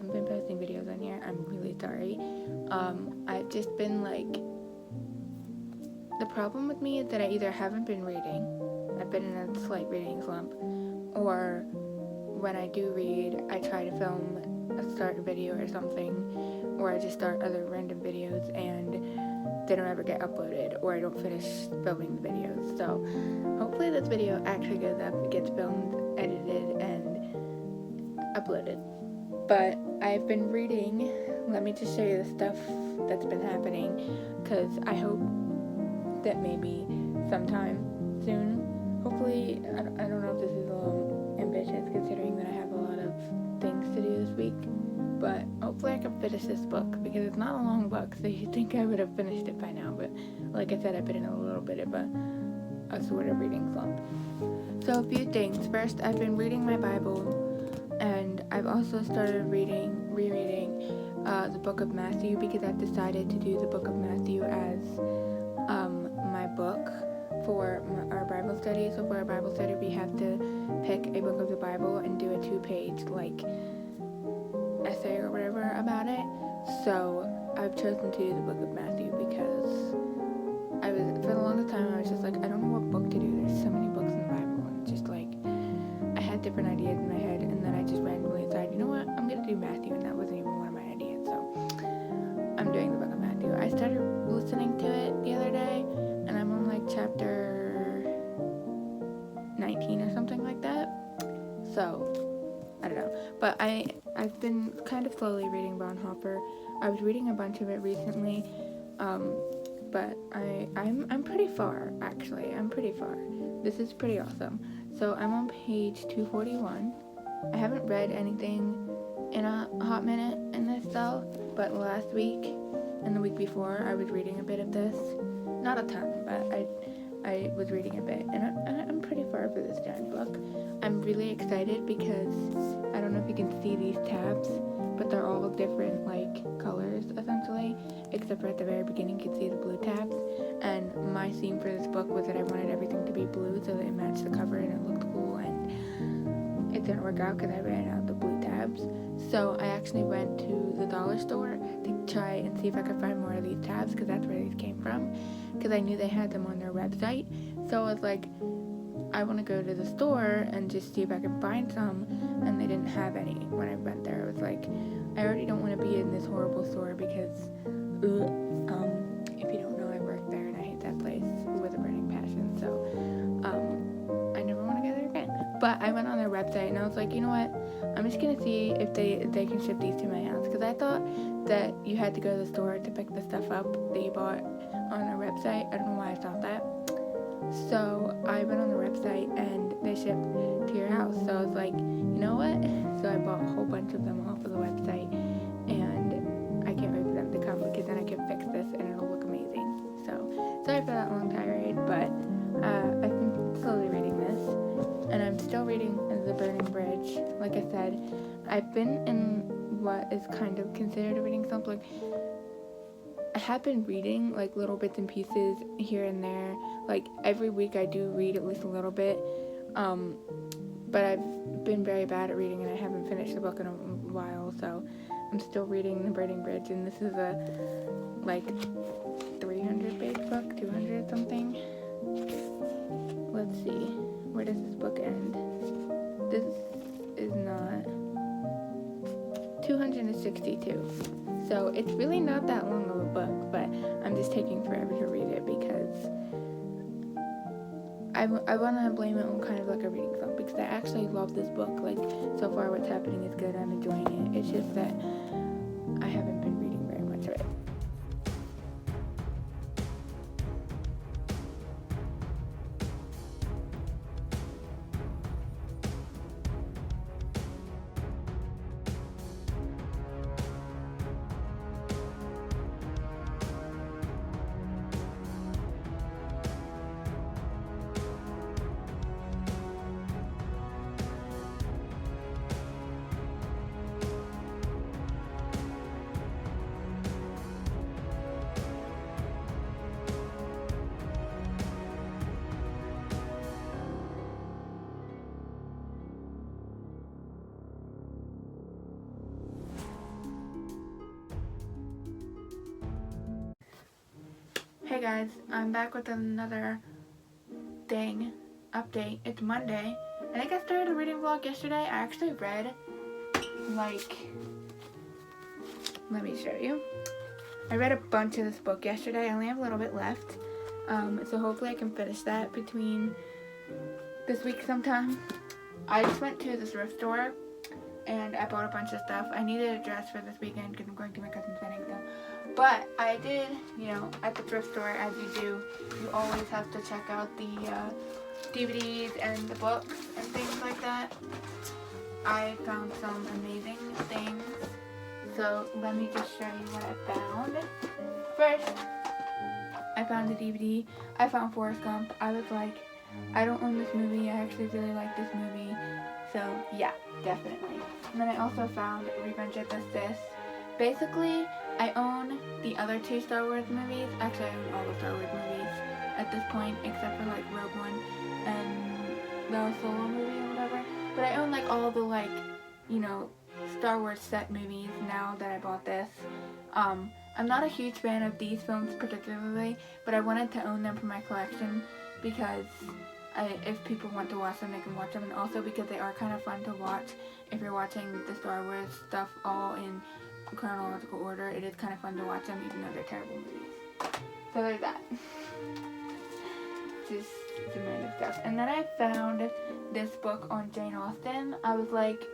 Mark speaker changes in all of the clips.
Speaker 1: haven't been posting videos on here, I'm really sorry. I've just been the problem with me is that I either haven't been reading, I've been in a slight reading slump, or when I do read, I try to film a start video or something, or I just start other random videos and they don't ever get uploaded, or I don't finish filming the videos. So hopefully this video actually goes up, gets filmed, edited, and uploaded. But I've been reading. Let me just show you the stuff that's been happening, because I hope that maybe sometime soon, hopefully, I don't know if this is a little ambitious considering that I have a lot of things to do this week, but hopefully I can finish this book, because it's not a long book, so you'd think I would have finished it by now, but like I said, I've been in a little bit of a sort of reading slump. So a few things. First, I've been reading my Bible, and I've also started rereading the book of Matthew, because I've decided to do the book of Matthew as my book for our Bible study. So for our Bible study, we have to pick a book of the Bible and do a 2-page essay or whatever about it. So I've chosen to do the book of Matthew, because for the longest time I was just I don't know what book to do. There's so many books in the Bible, and just I had different ideas in my head, and then I just randomly decided, you know what, I'm gonna do Matthew, and that wasn't even one of my ideas. So I'm doing the book of Matthew. I started listening to it the other day, and I'm on chapter 19 or something like that. So I don't know, but I've been kind of slowly reading Bonhoeffer. I was reading a bunch of it recently, but I'm pretty far, actually. I'm pretty far. This is pretty awesome. So I'm on page 241. I haven't read anything in a hot minute in this though, but last week and the week before I was reading a bit of this. Not a ton, but I was reading a bit, and I'm pretty far for this giant book. I'm really excited because I don't know if you can see these tabs, but they're all different colors essentially, except for at the very beginning you can see the blue tabs. And my theme for this book was that I wanted everything to be blue so that it matched the cover and it looked cool, and it didn't work out because I ran out of the blue tabs. So I actually went to the dollar store to try and see if I could find more of these tabs, because that's where these came from, because I knew they had them on their website. So I was I want to go to the store and just see if I can find some, and they didn't have any when I went there. It was I already don't want to be in this horrible store, because if you don't know, I work there and I hate that place with a burning passion. So I never want to go there again. But I went on their website and I was you know what, I'm just gonna see if they can ship these to my house, because I thought that you had to go to the store to pick the stuff up that you bought on their website. I don't know why I thought that. So I went on the website and they shipped to your house. So I was you know what? So I bought a whole bunch of them off of the website, and I can't wait for them to come, because then I can fix this and it'll look amazing. So sorry for that long tirade, but I've been slowly reading this, and I'm still reading The Burning Bridge. Like I said, I've been in what is kind of considered a reading slump. I have been reading little bits and pieces here and there. Every week I do read at least a little bit, but I've been very bad at reading and I haven't finished the book in a while, so I'm still reading The Burning Bridge, and this is a 300 page book, 200 something. Let's see, where does this book end? This is not 262. So it's really not that long of a book, but I'm just taking forever to read it because I want to blame it on kind of a reading slump, because I actually love this book. So far what's happening is good. I'm enjoying it. It's just that I haven't been reading very much of it. Hey guys, I'm back with another update. It's Monday. I think I started a reading vlog yesterday. I actually read, let me show you. I read a bunch of this book yesterday. I only have a little bit left. So hopefully I can finish that between this week sometime. I just went to the thrift store and I bought a bunch of stuff. I needed a dress for this weekend because I'm going to my cousin's wedding, so. But I did, at the thrift store, as you do, you always have to check out the DVDs and the books and things like that. I found some amazing things. So let me just show you what I found. First, I found a DVD. I found Forrest Gump. I was like, I don't own this movie. I actually really like this movie. So yeah, definitely. And then I also found Revenge of the Sith. Basically, I own the other two Star Wars movies. Actually, I own all the Star Wars movies at this point, except for Rogue One and the Solo movie or whatever. But I own all the Star Wars set movies now that I bought this. I'm not a huge fan of these films particularly, but I wanted to own them for my collection because if people want to watch them, they can watch them, and also because they are kind of fun to watch if you're watching the Star Wars stuff all in chronological order. It is kind of fun to watch them even though they're terrible movies. So there's that. Just some random stuff. And then I found this book on Jane Austen. I was like,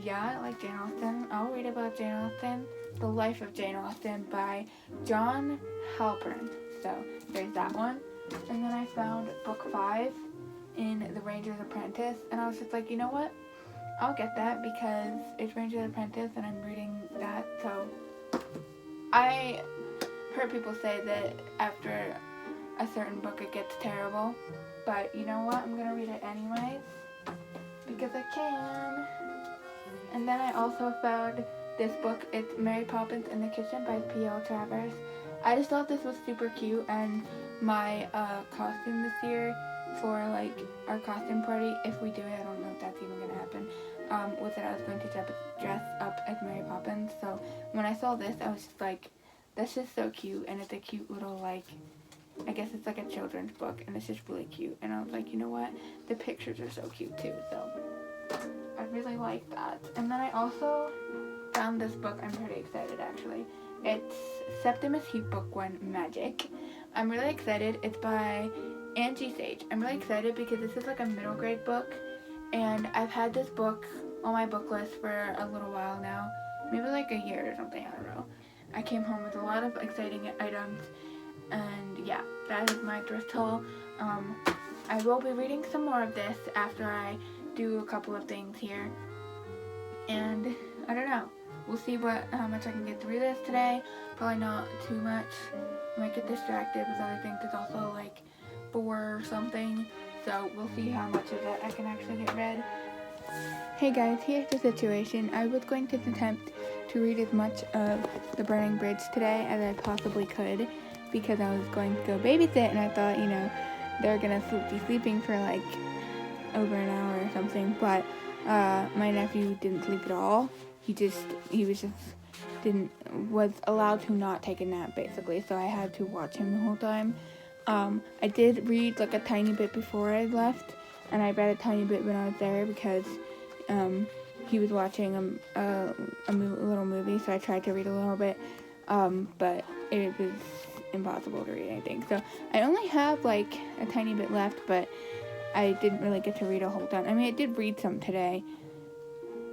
Speaker 1: yeah, I like Jane Austen. I'll read about Jane Austen. The Life of Jane Austen by John Halpern. So there's that one. And then I found book 5 in The Ranger's Apprentice. And I was just like, you know what? I'll get that because it's Ranger's Apprentice and I'm reading that. So I heard people say that after a certain book it gets terrible. But you know what? I'm going to read it anyways because I can. And then I also found this book. It's Mary Poppins in the Kitchen by P.L. Travers. I just thought this was super cute, and my costume this year for our costume party, if we do it, I don't know if that's even going to happen, was that I was going to dress up as Mary Poppins. So when I saw this, I was just like, that's just so cute, and it's a cute little I guess it's a children's book, and it's just really cute. And I was like, you know what? The pictures are so cute too, so I really like that. And then I also found this book. I'm pretty excited actually. It's Septimus Heap Book 1 Magic. I'm really excited. It's by Angie Sage. I'm really excited because this is a middle grade book, and I've had this book on my book list for a little while now. Maybe a year or something, I don't know. I came home with a lot of exciting items, and yeah, that is my thrift haul. I will be reading some more of this after I do a couple of things here, and I don't know. We'll see how much I can get through this today. Probably not too much. I might get distracted with other things. It's also 4 or something, so we'll see how much of that I can actually get read. Hey guys, here's the situation. I was going to attempt to read as much of The Burning Bridge today as I possibly could because I was going to go babysit, and I thought, they're gonna be sleeping for over an hour or something, but my nephew didn't sleep at all. He was allowed to not take a nap basically, so I had to watch him the whole time. I did read a tiny bit before I left, and I read a tiny bit when I was there because he was watching a little movie, so I tried to read a little bit, but it was impossible to read anything. So I only have a tiny bit left, but I didn't really get to read a whole ton. I mean, I did read some today,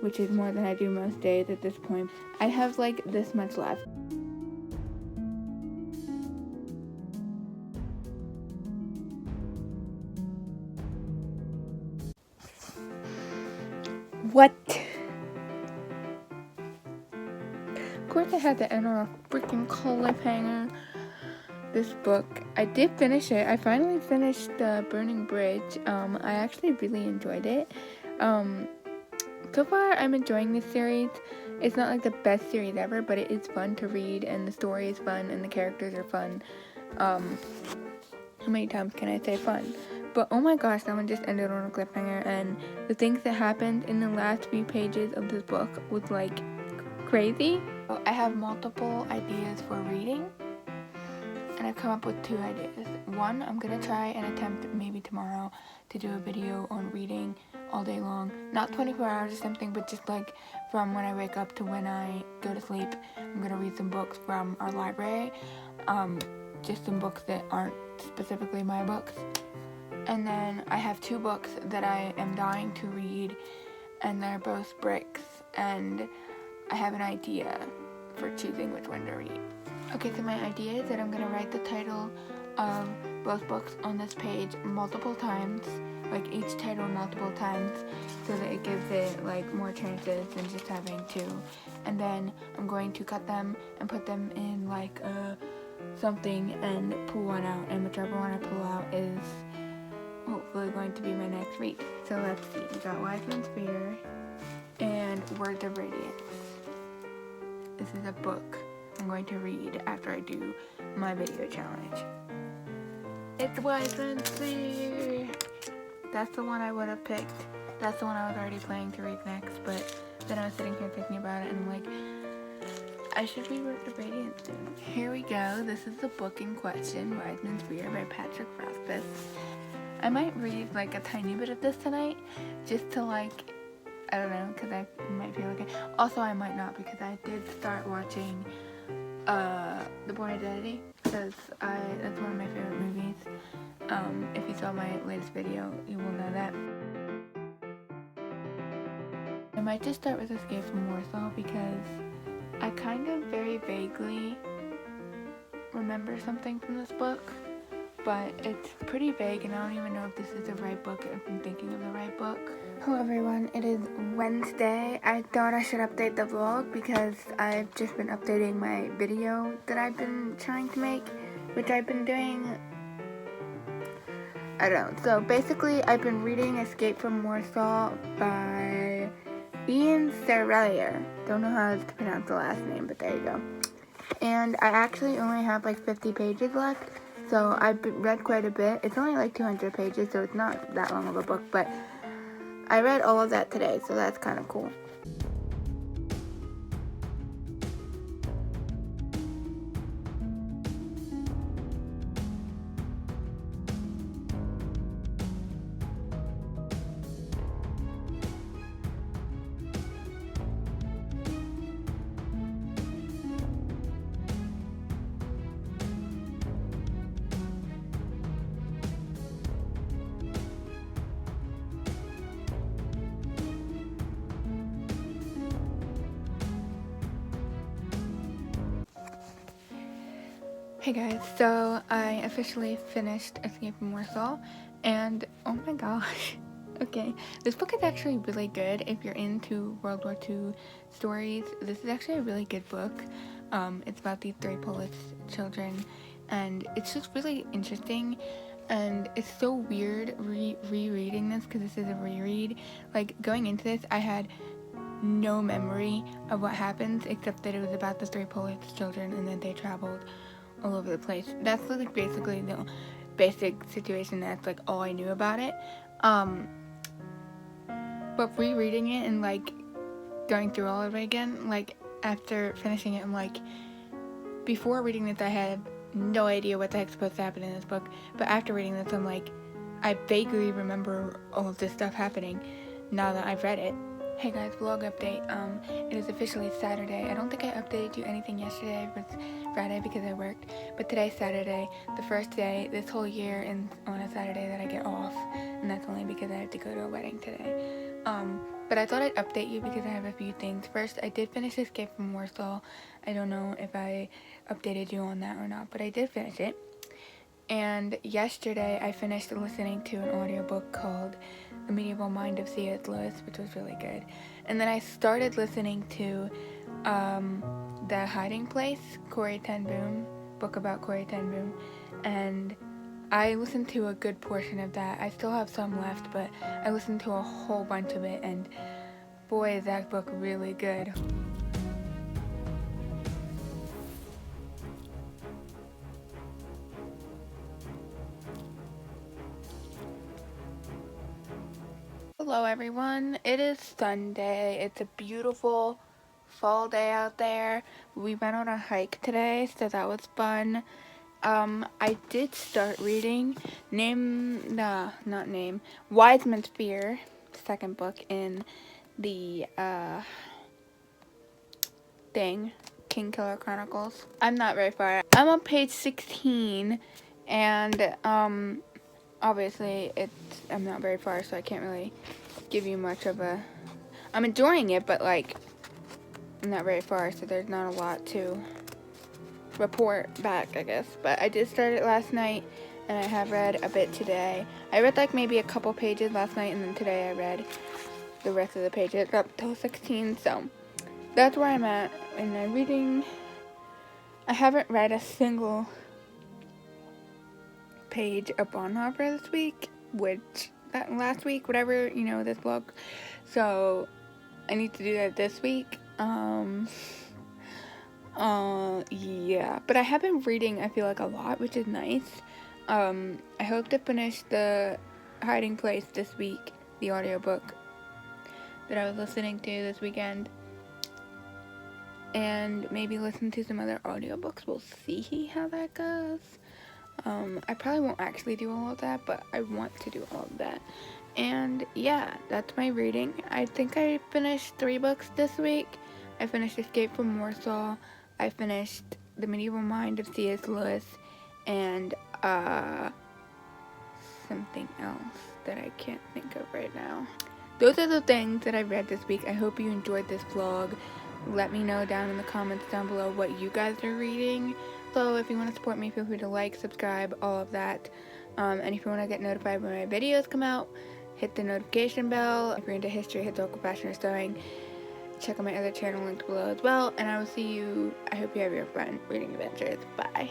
Speaker 1: which is more than I do most days at this point. I have this much left. What? Of course I had to end on a freaking cliffhanger. This book, I did finish it. I finally finished The Burning Bridge. I actually really enjoyed it. So far, I'm enjoying this series. It's not the best series ever, but it is fun to read, and the story is fun, and the characters are fun. How many times can I say fun? But oh my gosh, that one just ended on a cliffhanger, and the things that happened in the last few pages of this book was crazy. I have multiple ideas for reading, and I've come up with 2 ideas. One, I'm gonna try and attempt maybe tomorrow to do a video on reading all day long. Not 24 hours or something, but just like from when I wake up to when I go to sleep. I'm gonna read some books from our library. Just some books that aren't specifically my books. And then I have 2 books that I am dying to read, and they're both bricks, and I have an idea for choosing which one to read. Okay, so my idea is that I'm going to write the title of both books on this page multiple times, like each title multiple times, so that it gives it like more chances than just having 2. And then I'm going to cut them and put them in like something and pull one out, and whichever one I pull out is hopefully going to be my next read. So let's see, we got Wiseman's Fear and Words of Radiance. This is a book I'm going to read after I do my video challenge. It's Wiseman's Fear! That's the one I would have picked. That's the one I was already planning to read next, but then I was sitting here thinking about it and I'm like, I should read Words of Radiance soon. Here we go. This is the book in question, Wiseman's Fear by Patrick Rothfuss. I might read like a tiny bit of this tonight, just to like, I don't know, because I might feel like it. Also, I might not, because I did start watching The Bourne Identity, because that's one of my favorite movies. If you saw my latest video, you will know that. I might just start with Escape from Warsaw, because I kind of very vaguely remember something from this book, but it's pretty vague and I don't even know if this is the right book, if I'm thinking of the right book. Hello everyone, it is Wednesday. I thought I should update the vlog because I've just been updating my video that I've been trying to make, which I've been doing, I don't know. So basically I've been reading Escape from Warsaw by Ian Serrelier. Don't know how to pronounce the last name, but there you go. And I actually only have like 50 pages left. So I've read quite a bit. It's only like 200 pages, so it's not that long of a book, but I read all of that today, so that's kind of cool. Hey guys, so I officially finished Escape from Warsaw, and oh my gosh, okay, this book is actually really good if you're into World War II stories. This is actually a really good book. It's about these 3 Polish children, and it's just really interesting, and it's so weird rereading this, because this is a reread. Like, going into this, I had no memory of what happens, except that it was about the 3 Polish children, and that they traveled all over the place. That's like basically the basic situation. That's like all I knew about it. But rereading it and like going through all of it again, like after finishing it, I'm like, before reading this I had no idea what the heck's supposed to happen in this book, but after reading this I'm like, I vaguely remember all of this stuff happening now that I've read it. Hey guys, vlog update. It is officially Saturday. I don't think I updated you anything yesterday. It was Friday because I worked, but today's Saturday, the first day this whole year and on a Saturday that I get off, and that's only because I have to go to a wedding today. But I thought I'd update you because I have a few things. First, I did finish Escape from Warsaw. I don't know if I updated you on that or not, but I did finish it. And yesterday I finished listening to an audiobook called The Medieval Mind of C.S. Lewis, which was really good. And then I started listening to The Hiding Place, Corrie ten Boom, book about Corrie ten Boom, and I listened to a good portion of that. I still have some left, but I listened to a whole bunch of it, and boy, is that book really good. Hello everyone, it is Sunday. It's a beautiful fall day out there. We went on a hike today, so that was fun. I did start reading Wise Man's Fear, second book in the, King Killer Chronicles. I'm not very far. I'm on page 16, and, obviously, I'm not very far, so I can't really give you much of a, I'm enjoying it, but, like, I'm not very far, so there's not a lot to report back, I guess. But I did start it last night, and I have read a bit today. I read, like, maybe a couple pages last night, and then today I read the rest of the pages up till 16, so that's where I'm at in my reading. I haven't read a single page of Bonhoeffer this week, last week, whatever, this vlog. So I need to do that this week. Yeah, but I have been reading, I feel like, a lot, which is nice. I hope to finish The Hiding Place this week, the audiobook that I was listening to this weekend, and maybe listen to some other audiobooks. We'll see how that goes. I probably won't actually do all of that, but I want to do all of that. And yeah, that's my reading. I think I finished 3 books this week. I finished Escape from Warsaw. I finished The Medieval Mind of C.S. Lewis, and something else that I can't think of right now. Those are the things that I read this week. I hope you enjoyed this vlog. Let me know down in the comments down below what you guys are reading. So if you want to support me, feel free to like, subscribe, all of that. And if you want to get notified when my videos come out, hit the notification bell. If you're into history, historical, fashion, or sewing, check out my other channel linked below as well. And I will see you, I hope you have your fun reading adventures. Bye.